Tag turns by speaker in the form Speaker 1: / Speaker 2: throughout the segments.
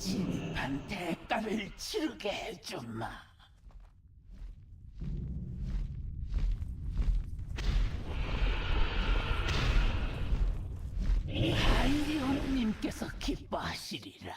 Speaker 1: 진입한 대가를 치르게 해주마. 한리온님께서 기뻐하시리라.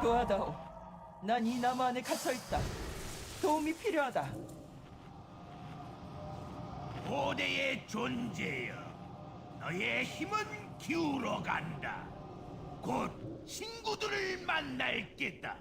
Speaker 2: 도와다오. 난 이 나무 안에 갇혀 있다. 도움이 필요하다.
Speaker 3: 고대의 존재여, 너의 힘은 기울어 간다. 곧 친구들을 만날 게다.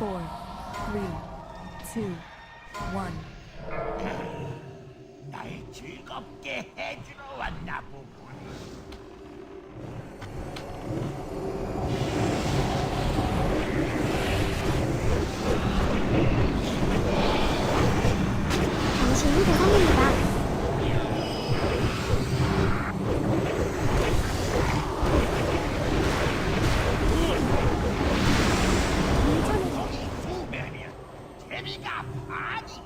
Speaker 4: 4, 3, 2, 1.
Speaker 3: 날 즐겁게 해주러 왔나 보군.
Speaker 5: 당신이 대상입니다.
Speaker 3: 두 배면 재미가 반이지.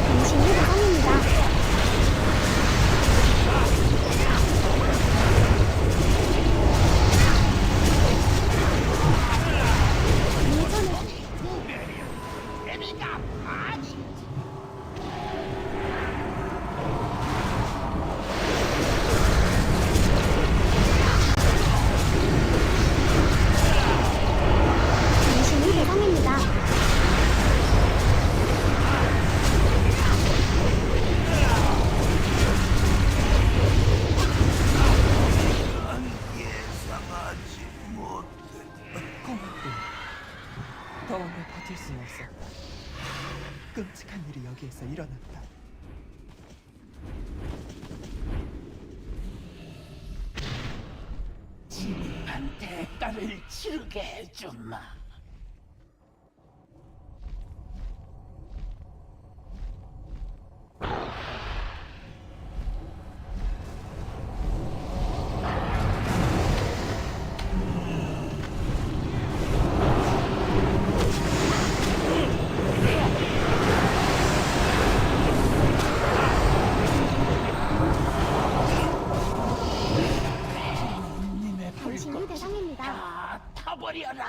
Speaker 5: 당신이 대상입니다.
Speaker 3: 두 배면 재미가 반이지.
Speaker 5: 당신이 대상입니다.
Speaker 3: 예상하지 못해.
Speaker 2: 고맙군. 더 오래 버틸 수 없어. 끔찍한 일이 여기에서 일어났다.
Speaker 1: 진한 대가를 치르게 해주마. 님의
Speaker 5: 당신이
Speaker 1: 불꽃
Speaker 5: 대상입니다.
Speaker 1: 다 타버려라.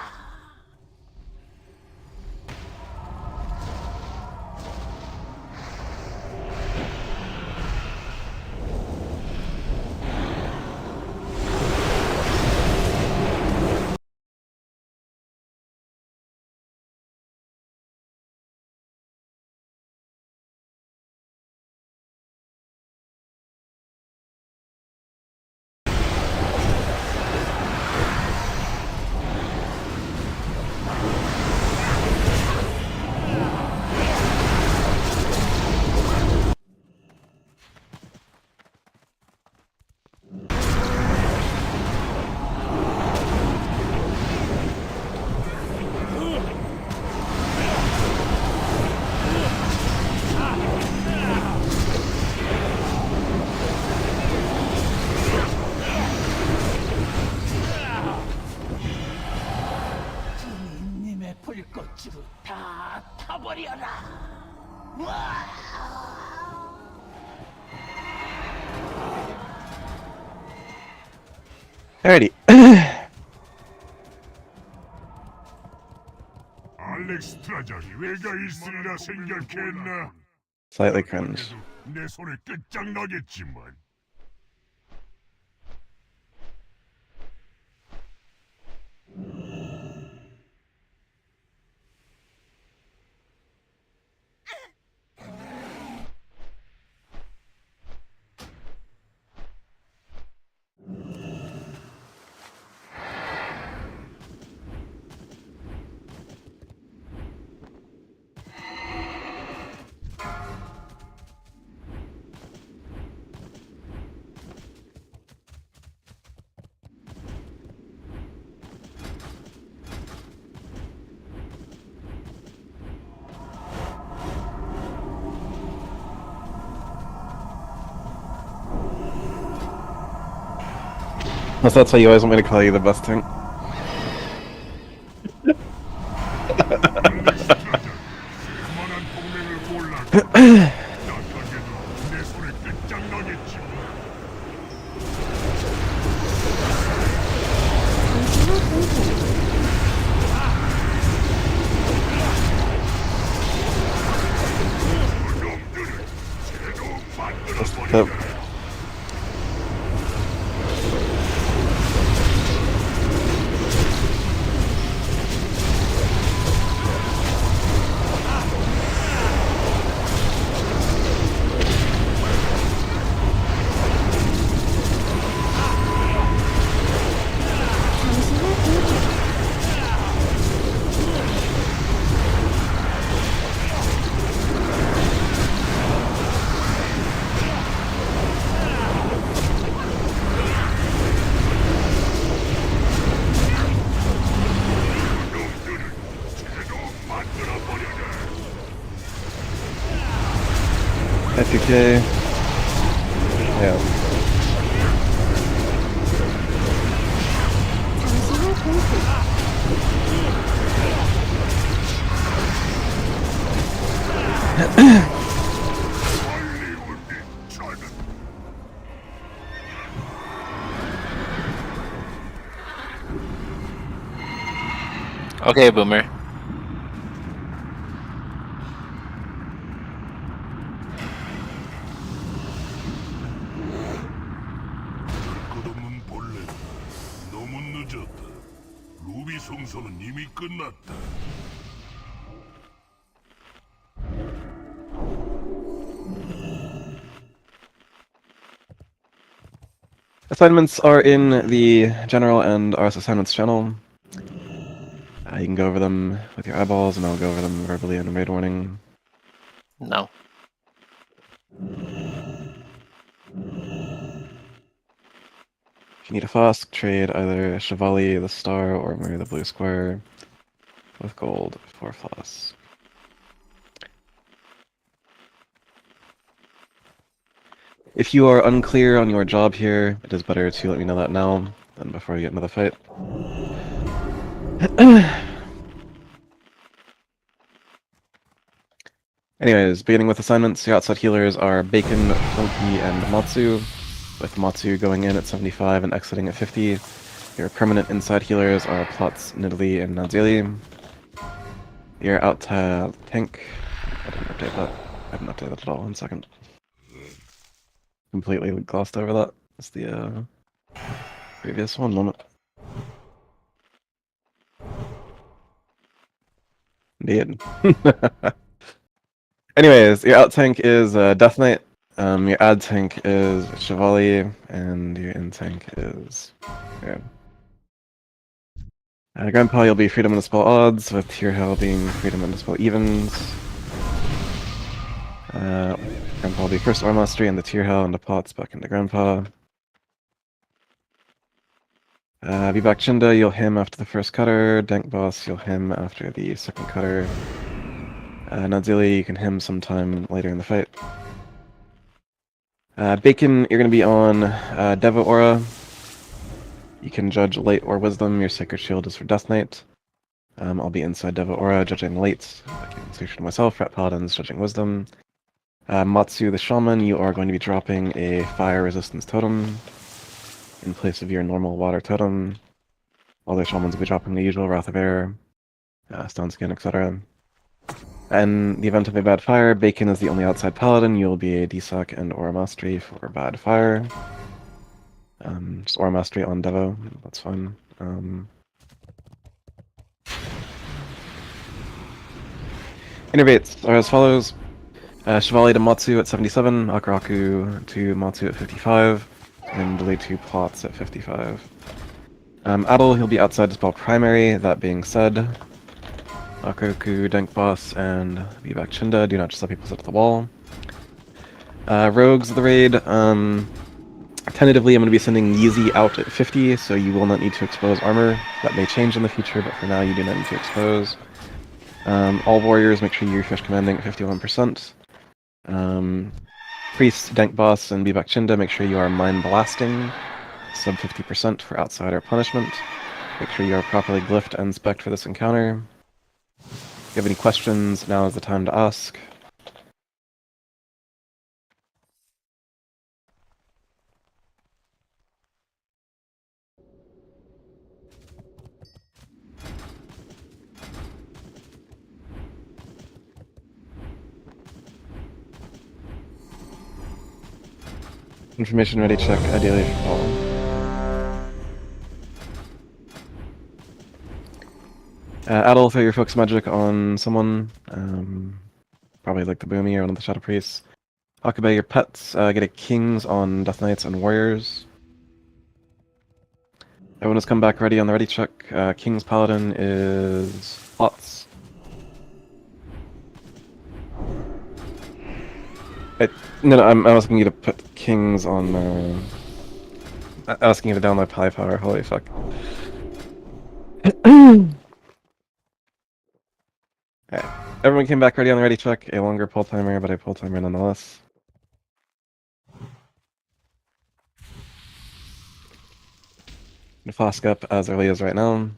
Speaker 1: 주인님의 불꽃으로 다 타버려라. 와!
Speaker 6: Alrighty.
Speaker 3: 알렉스트라장이 왜가 있으리라 생각했나?
Speaker 6: Slightly cringe.
Speaker 3: 내 손에 끝장나겠지만.
Speaker 6: Unless that's how you always want me to call you the best thing.
Speaker 3: 내 손에 끝장나겠지만.
Speaker 5: 당신의 공포.
Speaker 3: 놈들을 제대로
Speaker 6: Just
Speaker 3: 만들어버려.
Speaker 6: the 2K. Yeah.
Speaker 5: 잠시 후 공포.
Speaker 3: 빨리 온디 저는
Speaker 7: Okay, Boomer.
Speaker 3: 끝없는 벌레. 너무 늦었다. 루비성소는 이미 끝났다.
Speaker 6: Assignments are in the general and RS assignments channel. You can go over them with your eyeballs, and I'll go over them verbally in a raid warning.
Speaker 7: No.
Speaker 6: If you need a flask, trade either Chevalier the Star or Mary the Blue Square with gold for flask. If you are unclear on your job here, it is better to let me know that now than before you get into the fight. Anyways, beginning with assignments, your outside healers are Bacon, Funky, and Matsu, with Matsu going in at 75 and exiting at 50. Your permanent inside healers are Plots, Nidalee, and Nadzili. Your out tank... I didn't update that. I haven't updated that at all. 1 second. Completely glossed over that. It's the previous one. Moment. Indeed. Anyways, your out tank is Death Knight. Your ad tank is Chevalier, and your in tank is... Yeah. Grandpa, you'll be Freedom and Dispel odds, with Tier Hell being Freedom and Dispel evens. Grandpa will be first Ore Mastery and the Tier Hell into Pots back into Grandpa. Vivek Chinda, you'll him after the first cutter. Dank Boss, you'll him after the second cutter. Nadzili, you can him sometime later in the fight. Bacon, you're going to be on Devo Aura. You can judge Light or Wisdom. Your Sacred Shield is for Death Knight. I'll be inside Devo Aura, judging Light. Giving solution to myself. Rat Paladins, judging Wisdom. Matsu the Shaman, you are going to be dropping a Fire Resistance Totem in place of your normal Water Totem. Other Shamans will be dropping the usual Wrath of Air, Stone Skin, etc. In the event of a bad fire, Bacon is the only outside paladin. You'll be a DSOC and Aura Mastery for bad fire. Just Aura Mastery on Devo, that's fine. Innervates are as follows. Chevalier to Matsu at 77, Akaraku to Matsu at 55, and Delay to Plots at 55. Adel, he'll be outside Dispel Primary. That being said, Akaraku, Dank Boss, and Vivek Chinda do not just let people sit at the wall. Rogues of the raid, tentatively I'm going to be sending Yeezy out at 50, so you will not need to expose armor. That may change in the future, but for now you do not need to expose. All warriors, make sure you refresh commanding at 51%. Priest, Dank Boss, and Vivek Chinda, make sure you are Mind Blasting, sub 50% for outsider punishment. Make sure you are properly glyphed and spec'd for this encounter. If you have any questions, now is the time to ask. Information ready check, ideally for all. Adel, throw your focus magic on someone. Probably like the Boomy or one of the Shadow Priests. Akabe, your pets. Get a Kings on Death Knights and Warriors. Everyone has come back ready on the ready check. King's Paladin is Plots. No, I'm asking you to put Kings on, asking you to download Pi Power, holy fuck. Alright. Everyone came back ready on the ready check. A longer pull timer, but a pull timer nonetheless. Flask up as early as right now.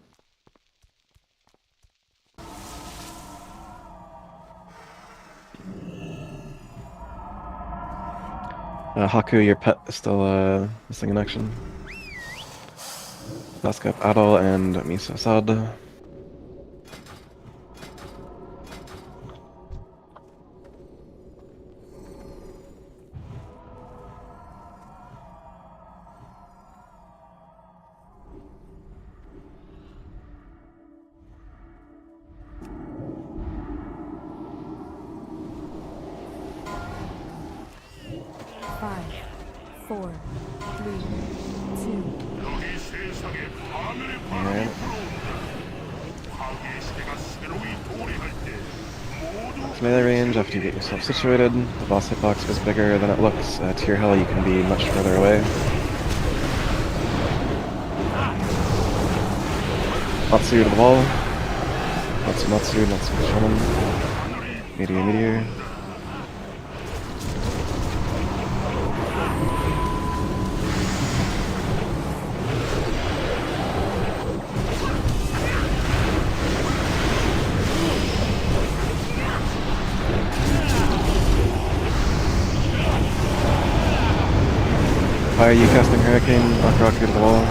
Speaker 6: Haku, your pet is still missing in action. Flask up Adol and Misa Sad.
Speaker 4: Five, four, three, two.
Speaker 3: 여기 세상에 하늘의
Speaker 6: Alright.
Speaker 3: 바람이 불어온다. 파괴의 시대가 새로이 도래할 때 모두
Speaker 6: Melee range after you get yourself situated. The boss hitbox is bigger than it looks. To your hell, you can be much further away. Natsu to the wall. Natsu, Natsu, Natsu, Shaman. Meteor, Meteor. Why are you casting Hurricane? Rock to the wall.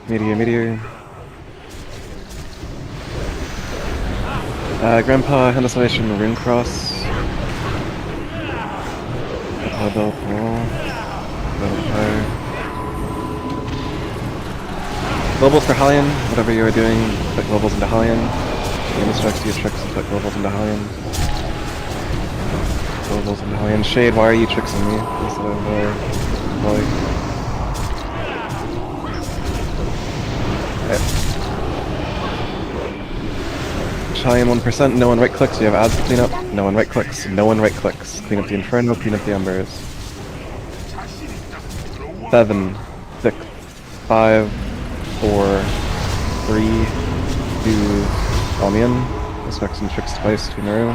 Speaker 6: Meteor, Meteor. Grandpa, hand isolation, Rune Cross. Bell Wall. Bell Fire. Globals for Hallian. Whatever you are doing, put globals into Hallian. Game instructs you tricks and put globals into Hallian. Globals into Hallian. Shade, why are you tricksing me instead of Volley? Hallian 1%, no one right clicks, you have ads to clean up. No one right clicks, no one right clicks. Clean up the Inferno, clean up the Embers. 7, 6, 5, 4, 3, 2, Almian. Respect some tricks twice to Naru.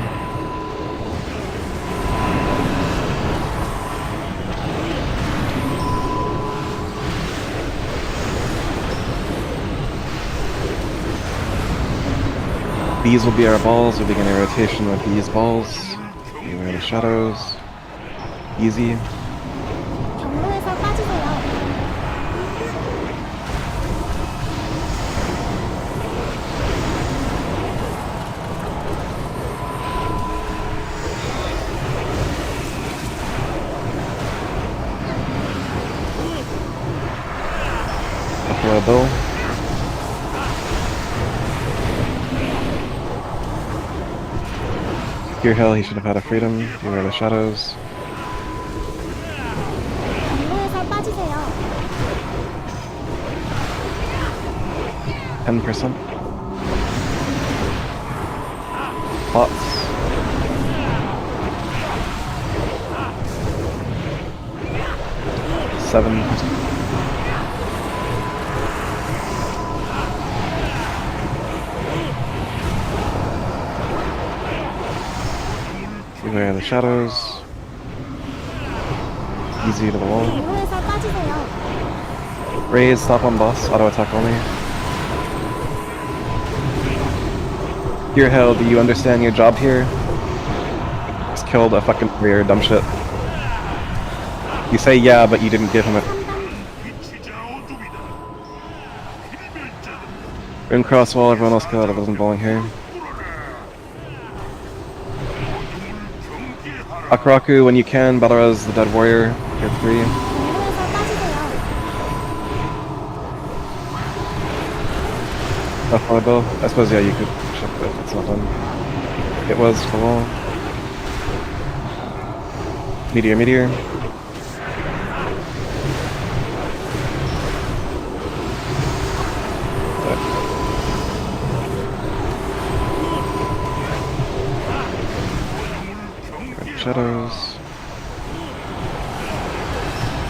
Speaker 6: These will be our balls. We'll begin a rotation with these balls. Beware the shadows. Easy.
Speaker 5: 경로에서 빠지세요.
Speaker 6: Buffalo Bill. Gear Hill, he should have had a freedom. Beware the shadows.
Speaker 5: 경로에서 빠지세요.
Speaker 6: 10%. Lots. Seven. Beware the shadows. Easy to the wall.
Speaker 5: 경로에서 빠지세요.
Speaker 6: Raise, stop on boss, auto attack only. Here, Hell, do you understand your job here? Just killed a fucking warrior, dumb shit. You say yeah, but you didn't give him a...
Speaker 3: 빛이자 어둠이다. 필멸자는
Speaker 6: Rune cross wall, everyone else kill out, I wasn't bowling here.
Speaker 3: 경계하라.
Speaker 6: Akaraku, when you can, battle as the dead warrior. Tier 3.
Speaker 5: 경로에서 빠지세요.
Speaker 6: Buffalo Bill. I suppose, yeah, you could check that if it's not done. It was to the wall. Meteor, Meteor. Shadows.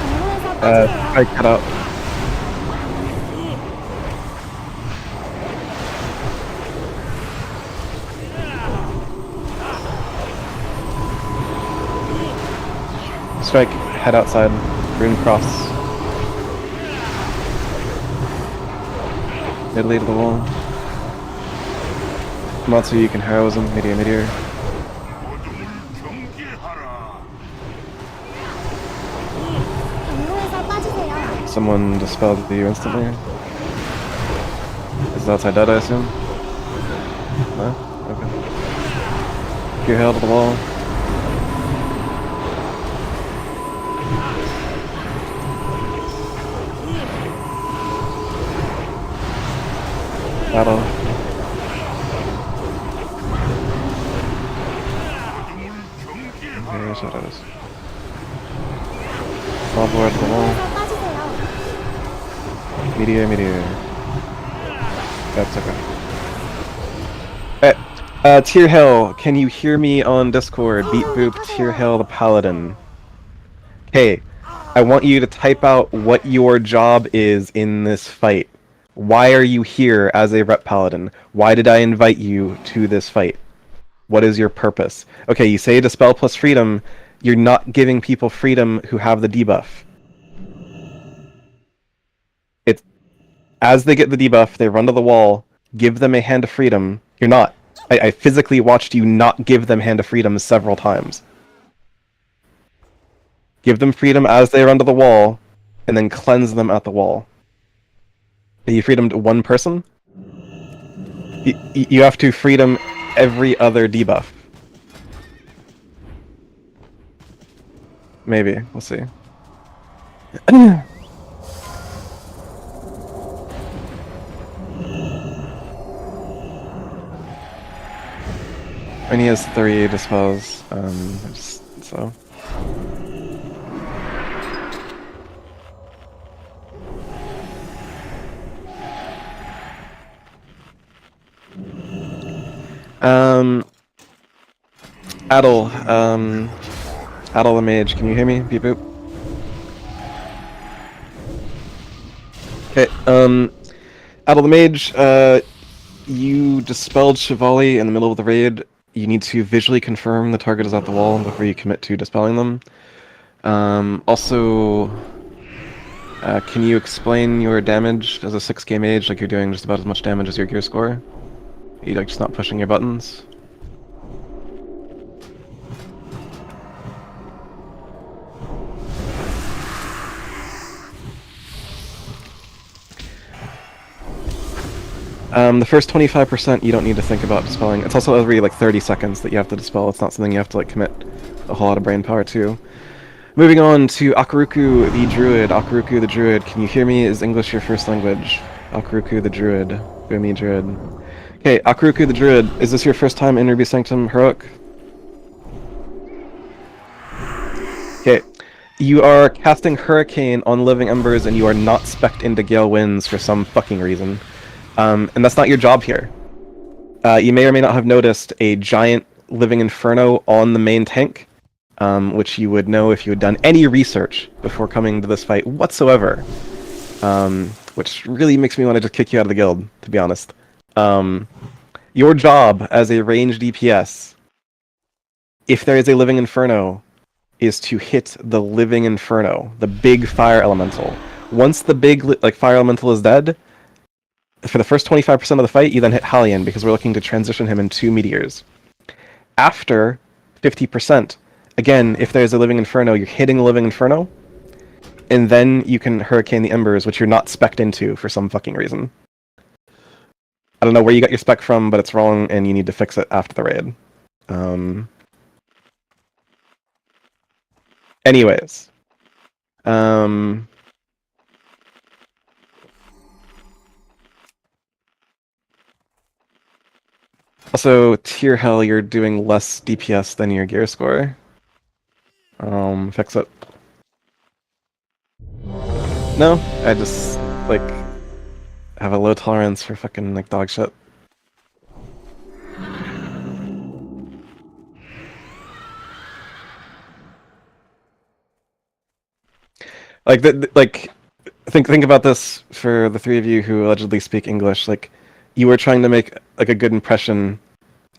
Speaker 5: 경로에서 빠지세요.
Speaker 6: I cut out. strike, head outside, rune cross. Italy to the wall. Matsu, you can heroism, meteor, meteor.
Speaker 3: 어둠을 경계하라.
Speaker 5: 경로에서 빠지세요.
Speaker 6: Someone dispelled you instantly. Is it outside dead, I assume? No? Okay. Gear hail to the wall. Battle.
Speaker 3: 어둠을 경계하라.
Speaker 6: Here, shadows. Fall board to the wall.
Speaker 5: 경로에서 빠지세요.
Speaker 6: Meteor, meteor. That's okay. Tier Hill, can you hear me on Discord? Beat Boop, Tier Hill the Paladin. Hey, I want you to type out what your job is in this fight. Why are you here as a Rep Paladin? Why did I invite you to this fight? What is your purpose? Okay, you say Dispel plus Freedom, you're not giving people freedom who have the debuff. It's as they get the debuff, they run to the wall, give them a Hand of Freedom. You're not. I physically watched you not give them Hand of Freedom several times. Give them freedom as they run to the wall, and then cleanse them at the wall. You freedomed one person? You have to freedom every other debuff. Maybe. We'll see. And he has 3 dispels, so... Adel the Mage, can you hear me? Beep boop. Okay, Adel the Mage, you dispelled Chevalier in the middle of the raid. You need to visually confirm the target is at the wall before you commit to dispelling them. Also, can you explain your damage as a 6k mage, like you're doing just about as much damage as your gear score? You like just not pushing your buttons? The first 25% you don't need to think about dispelling. It's also every like 30 seconds that you have to dispel. It's not something you have to like commit a whole lot of brain power to. Moving on to Akaruku the Druid. Akaruku the Druid, can you hear me? Is English your first language? Akaruku the Druid. Boomy Druid. Okay, Akaruku the Druid, is this your first time in Ruby Sanctum Heroic? Okay, you are casting Hurricane on Living Embers and you are not spec'd into Gale Winds for some fucking reason. And that's not your job here. You may or may not have noticed a giant Living Inferno on the main tank, which you would know if you had done any research before coming to this fight whatsoever. Which really makes me want to just kick you out of the guild, to be honest. Your job as a ranged DPS, if there is a Living Inferno, is to hit the Living Inferno, the big fire elemental. Once the big fire elemental is dead, for the first 25% of the fight, you then hit Halion, because we're looking to transition him in 2 meteors. After 50%, again, if there's a Living Inferno, you're hitting the Living Inferno, and then you can Hurricane the Embers, which you're not spec'd into for some fucking reason. I don't know where you got your spec from, but it's wrong, and you need to fix it after the raid. Anyways. Also, Tier Hell, you're doing less DPS than your gear score. Fix it. No, I just, like, have a low tolerance for fucking, like, dog shit. Like, think about this for the 3 of you who allegedly speak English. Like, you were trying to make like a good impression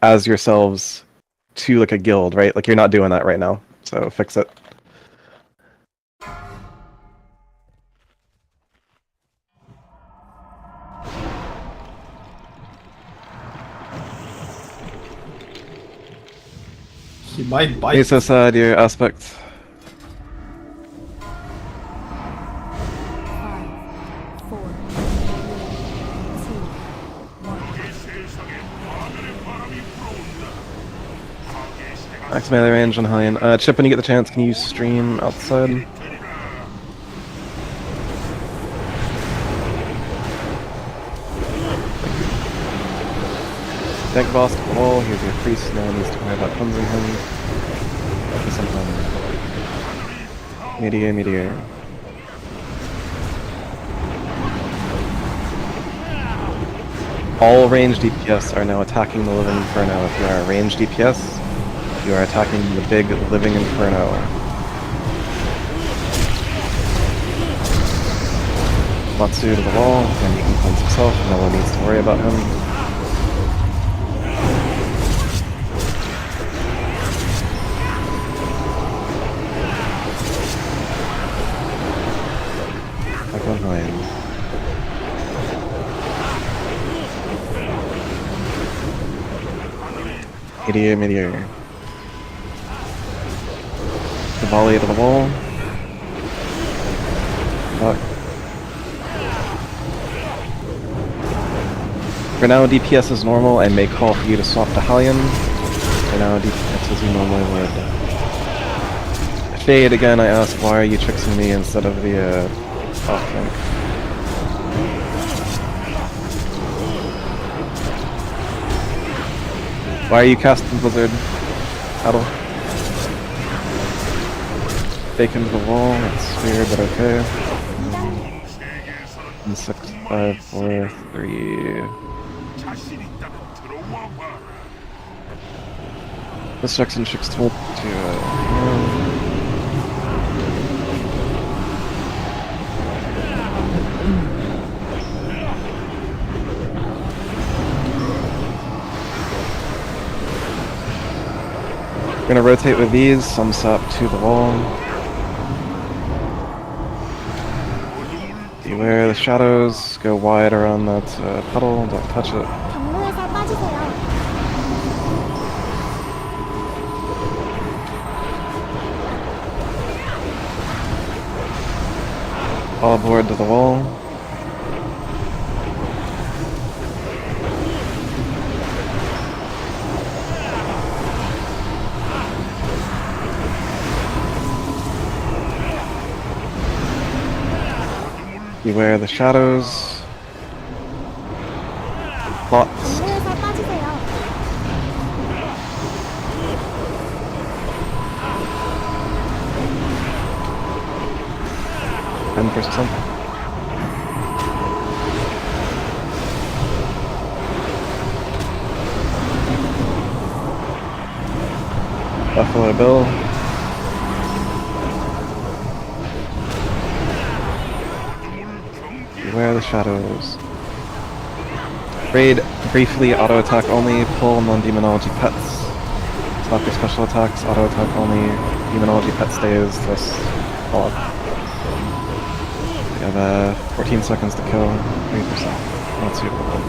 Speaker 6: as yourselves to like a guild, right? Like you're not doing that right now, so fix it.
Speaker 8: My
Speaker 6: Asus, your aspect.
Speaker 4: 5, 4, 3, 2, 1.
Speaker 6: Max melee range on Hellion. Chip, when you get the chance, can you stream outside? Tank boss to the wall, here's your priest, no one needs to worry about cleansing him. Focus on him. Meteor. All ranged DPS are now attacking the living inferno. If you are a ranged DPS, you are attacking the big living inferno. Matsu to the wall, and he can cleanse himself, no one needs to worry about him. Back on Hellion. Meteor. The volley to the wall. Fuck. For now, DPS is normal and may call for you to swap to Hellion. For now, DPS as you normally would. Fade, again, I ask, why are you tricksing me instead of the, off tank? Why are you casting Blizzard? Battle. Fake into the wall, that's weird, but okay. And 6, 5, 4, 3... This section checks told to, Gonna rotate with these, some sap to the wall. Beware the shadows, go wide around that puddle, don't touch it.
Speaker 5: 경로에서 빠지세요.
Speaker 6: All aboard to the wall. Beware the shadows. Plots.
Speaker 5: 경로에서 빠지세요.
Speaker 6: %. Buffalo Bill. Beware the shadows. Raid briefly, auto attack only, pull non-demonology pets. Stop your special attacks, auto attack only, demonology pet stays, plus all up. We have 14 seconds to kill, 3%. Not super low.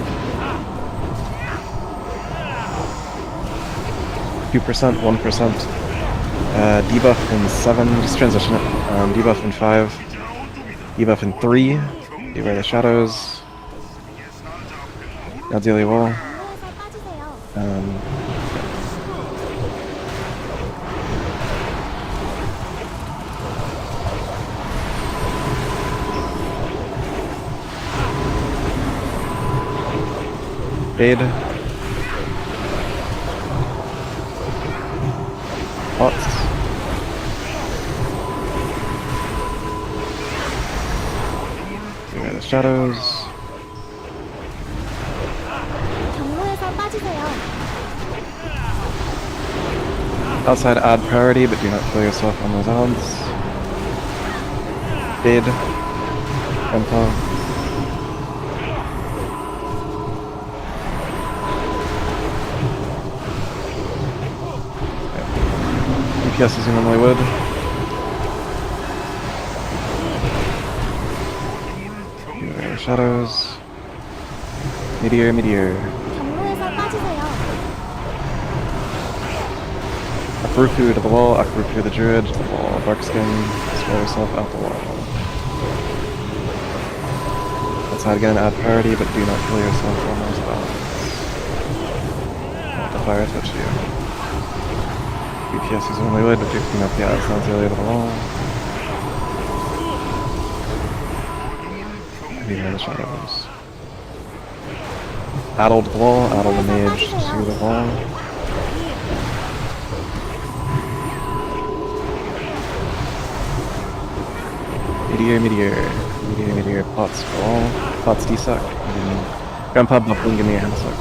Speaker 6: 2%, 1%. Debuff in 7, just transition it. Debuff in 5. Debuff in 3. Beware the shadows. Now daily wall.
Speaker 5: 경로에서 빠지세요.
Speaker 6: Fade. Pots. Beware the shadows.
Speaker 5: 경로에서 빠지세요.
Speaker 6: Outside add priority, but do not kill yourself on those odds. Fade. Tempo. DPS as you normally would. Beware shadows. Meteor.
Speaker 5: 경로에서 빠지세요.
Speaker 6: Akruku to the wall, Akruku the druid to the wall, Darkskin, spell yourself out the wall. Outside again, add priority, but do not kill yourself on those spells. Let the fire touch you. BPS is only wood, but do clean up the outside area of the wall. Heavy near the shadows. Addle to the wall, addle the mage to the wall. Meteor, pots to the wall. Pots desuck. Grandpa buffling, give me a hand suck.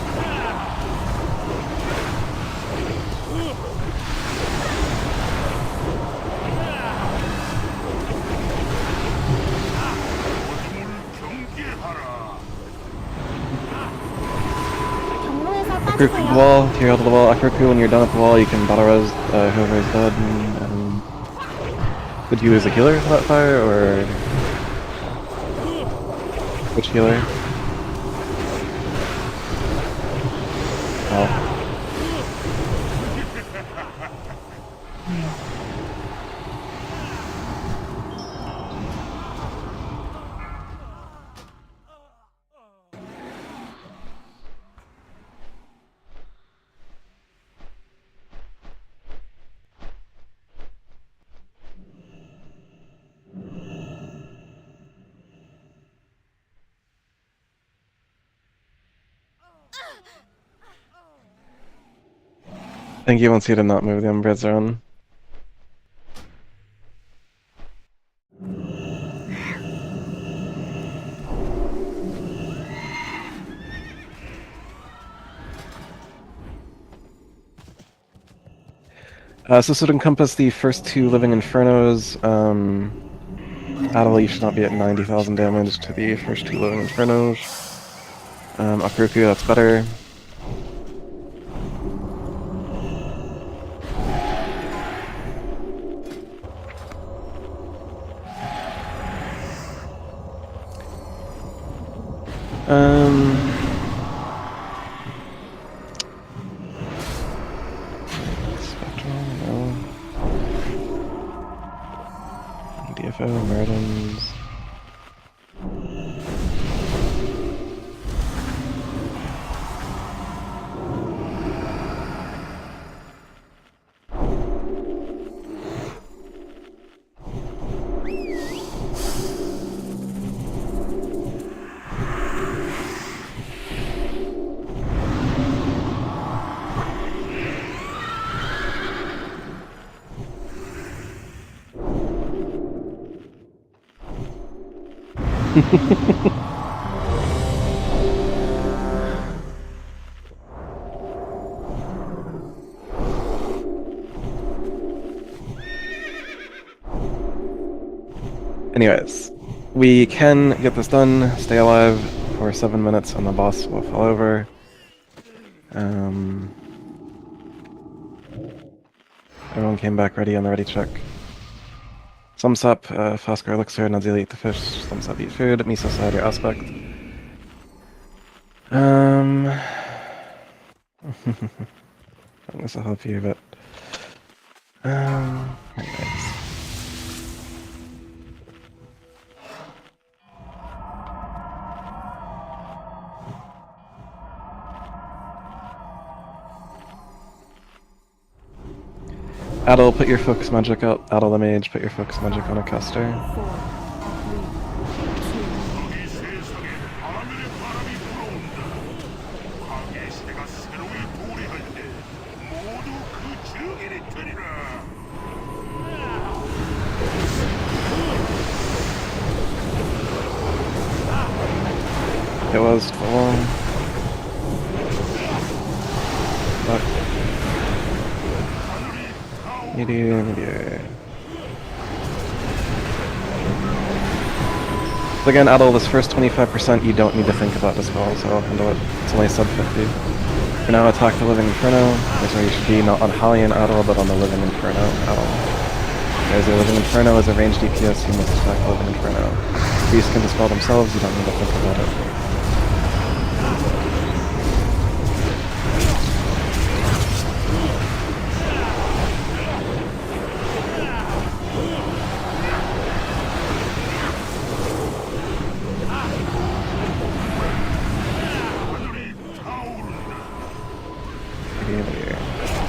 Speaker 5: 경로에서
Speaker 6: Akruku to the
Speaker 5: 빠지세요.
Speaker 6: wall, tear out to the wall. Akruku, when you're done at the wall, you can battle res whoever is dead. And, did you lose a healer for that fire, or which healer? Oh. I think he wants you to not move the Umbra Zone. So this would encompass the first two Living Infernos. Adel, you should not be at 90,000 damage to the first two Living Infernos. Akruku, that's better. Spectral, no. DFO, Meridans. Anyways, we can get this done, stay alive for 7 minutes, and the boss will fall over. Everyone came back ready on the ready check. Thumbs up, Fosker Elixir, Nadzili eat the fish, thumbs up eat food, Miso side your aspect. This will help you, but anyways. Adel, put your focus magic out. Adel the mage, put your focus magic on a caster.
Speaker 4: 4, 3, 2,
Speaker 3: 이 세상에 하늘의 바람이 불어온다. 광해 시대가 새로이 도래할 때 모두 그 증인이 되리라.
Speaker 6: It was full. Fuck. Meteor. So again, Adel, this first 25% you don't need to think about dispel, so I'll handle it. It's only sub 50. For now, attack the Living Inferno. That's where you should be, not on Hallian Adel, but on the Living Inferno Adel. There's a Living Inferno as a ranged DPS, you must attack the Living Inferno. Beasts can dispel themselves, you don't need to think about it.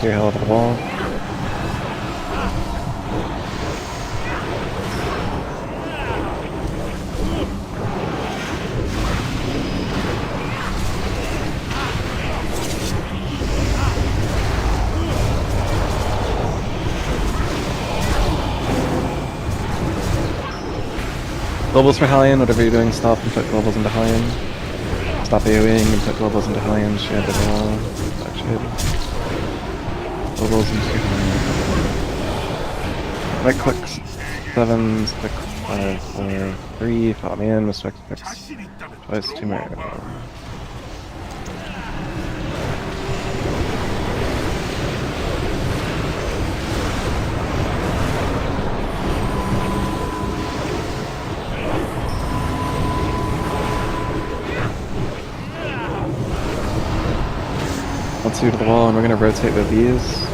Speaker 6: Clear hell to the wall. Globals for Hellion, whatever you're doing, stop and put globals into Hellion. Stop AoEing and put globals into Hellion, shade the wall, back shade. Globals into Hellion. Right click 7, click 5, 4, 3, follow me in, respect clicks.
Speaker 3: 자신 있다면
Speaker 6: Twice, 2 more. Let's do to the wall, and we're gonna rotate with these.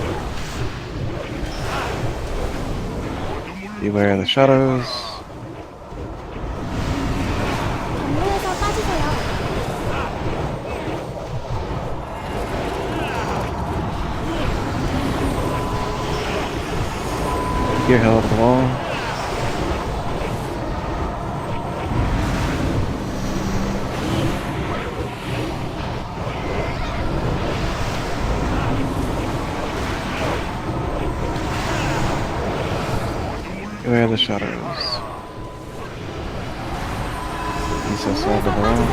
Speaker 6: Beware the shadows.
Speaker 5: 경로에서 빠지세요.
Speaker 6: Gear hell to the wall. Beware the shadows. Isa side to the wall.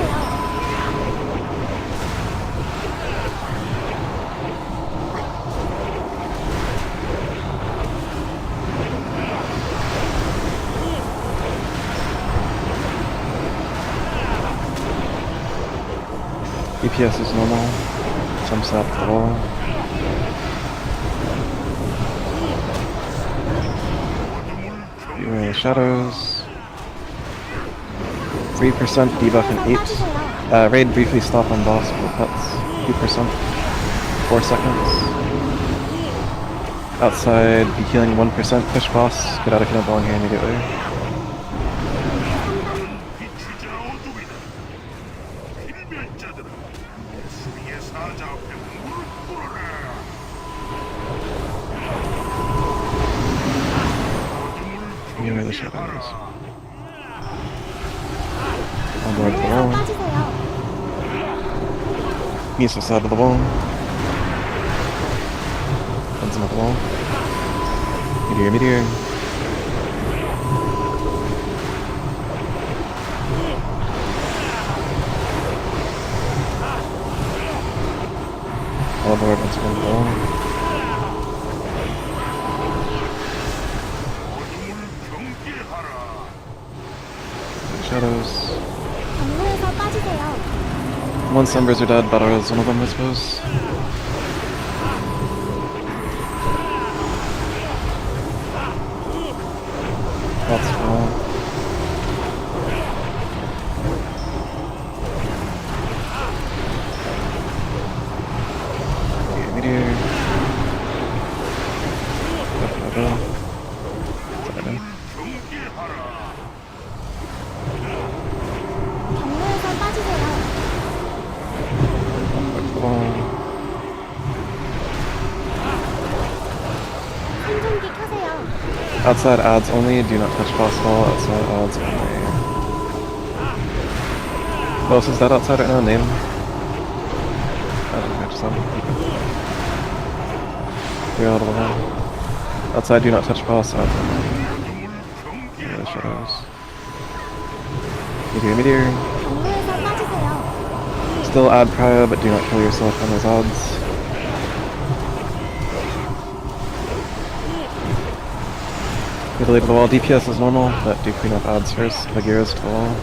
Speaker 6: EPS is normal. Some side to the wall. Beware the shadows. 3% debuff and 8. Raid briefly stop on boss for pets. 2%. 4 seconds. Outside, be healing 1%. Push boss. Get out if you don't belong here immediately.
Speaker 3: 비추자 어둠이다. 필멸자들아, 수리의 사자 앞에 무릎 꿇어라.
Speaker 6: Beware the shadows. Onward to the wall.
Speaker 5: 빠지세요.
Speaker 6: Misa side of the wall. Guns on the wall. Meteor, meteor. All aboard once again the wall.
Speaker 3: 경계하라.
Speaker 6: Shadows.
Speaker 5: 경로에서 빠지세요.
Speaker 6: Once Embers are dead, Battle is one of them, I suppose. That's cool. Meteor. Sorry.
Speaker 5: 경로에서 빠지세요. 생존기 켜세요.
Speaker 6: Outside ads only, do not touch boss at all. Outside ads only. Who else is that outside right now? Name? I don't know, I just saw him. We're out of the wall. Outside, do not touch boss. Ads only. Yeah, the shadows. Meteor, meteor.
Speaker 5: 경로에서 빠지세요.
Speaker 6: Still add prio, but do not kill yourself on those odds. Italy to the wall. DPS is normal, but do clean up odds first. Bagheera's to the wall.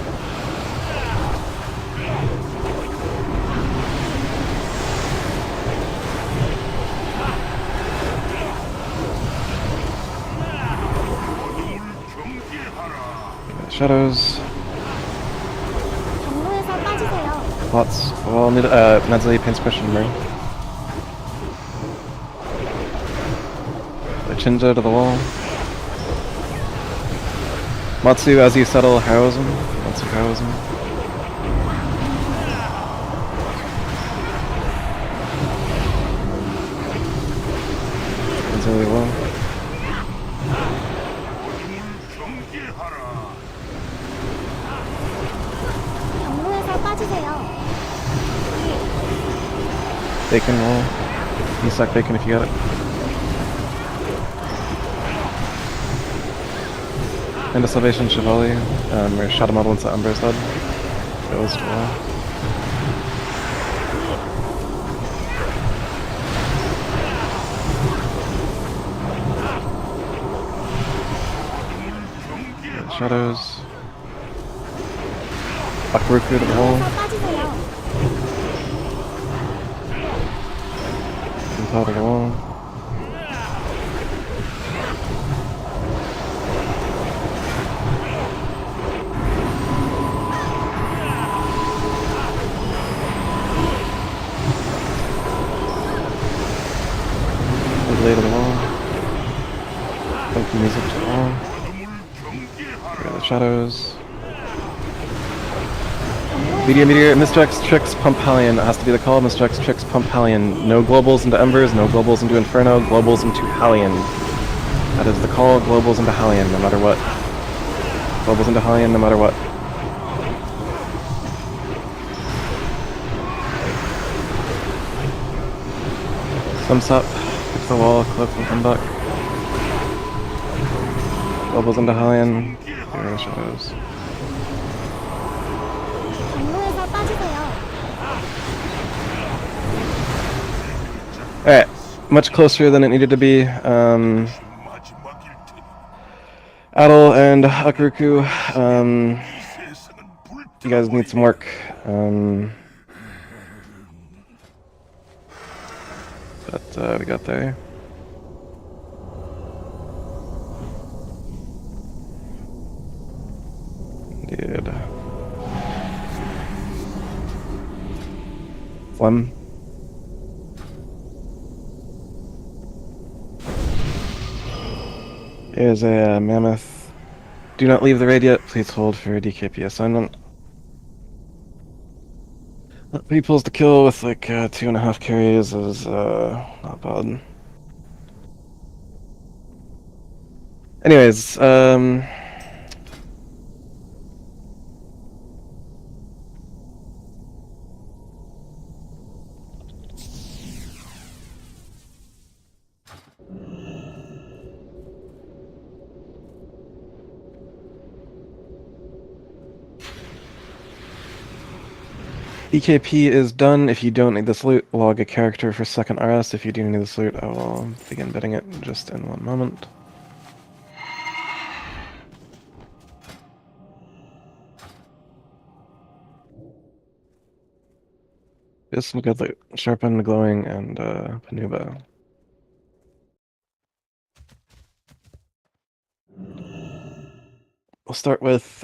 Speaker 6: Shadows.
Speaker 5: 경로에서 빠지세요.
Speaker 6: Lots. Well, need Medley, Paints Question Ring. Chinja to the wall. Matsu, as you settle, heroism. Matsu, heroism. Bacon roll. You suck bacon if you got it. Into Salvation Chevalier, or Shadow Model into Umber's Head. Goes to war. Shadows. Bakuruku to the wall.
Speaker 5: 빠지세요.
Speaker 6: On top of the wall. Blade to the wall. Funky music to the wall. Get rid of the shadows. Meteor, Misdirect, Tricks, Pump Hellion. It has to be the call. Misdirect, Tricks, Pump Hellion. No globals into Embers, no globals into Inferno, globals into Hellion. That is the call, globals into Hellion, no matter what. Globals into Hellion, no matter what. Thumbs up, fix the wall, cloak and come back. Globals into Hellion, get rid of shadows.
Speaker 5: 경로에서 빠지세요.
Speaker 6: Alright, much closer than it needed to be.
Speaker 3: 마지막일 테니
Speaker 6: Adel and Akuruku,
Speaker 3: 세상은
Speaker 6: you guys need some work. But we got there. Indeed. Phlegm. Here's a mammoth. Do not leave the raid yet. Please hold for DKP assignment. He pulls the kill with like 2.5 carries is not bad. Anyways, EKP is done. If you don't need this loot, log a character for second RS. If you do need this loot, I will begin bidding it just in one moment. There's some good loot. Sharpen, Glowing, and Panuba. We'll start with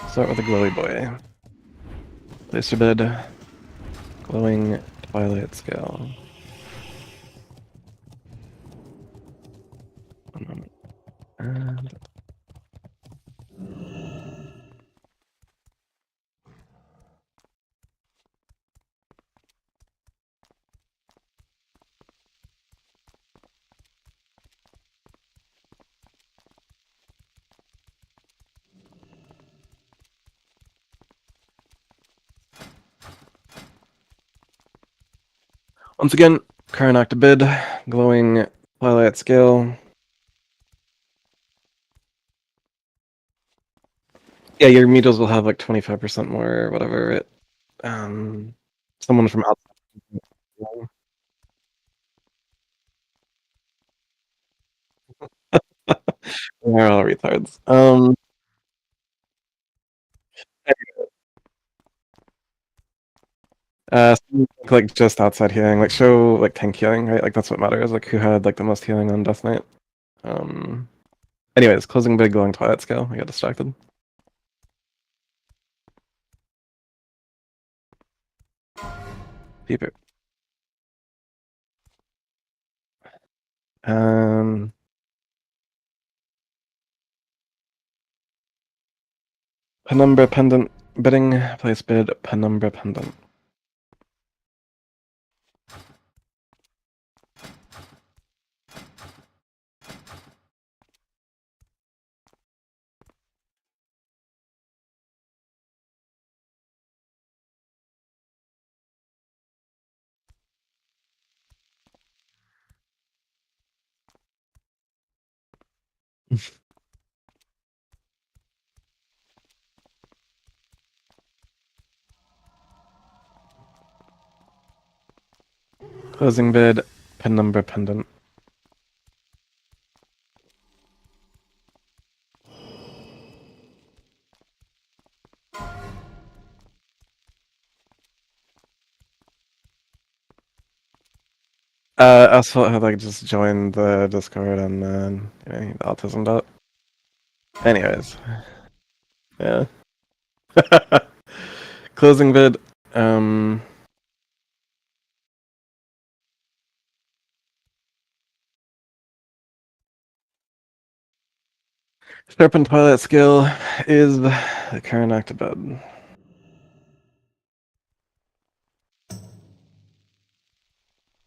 Speaker 6: start with the glowy boy. Place your bid. Glowing Twilight Scale. One moment. And once again, current active bid, glowing Twilight Scale. Yeah, your metals will have like 25% more or whatever. It, someone from outside. They're all retards. Like just outside healing, like show like tank healing, right? Like that's what matters. Like who had like the most healing on Death Knight. Anyways, closing big, glowing Twilight Scale. I got distracted. Peep it. Penumbra Pendant bidding. Place bid Penumbra Pendant. Closing bid, penumbra pendant. Asphalt had like just joined the Discord and the autism dot. Anyways, yeah. Closing bid. Serpent Twilight skill is the current active bid.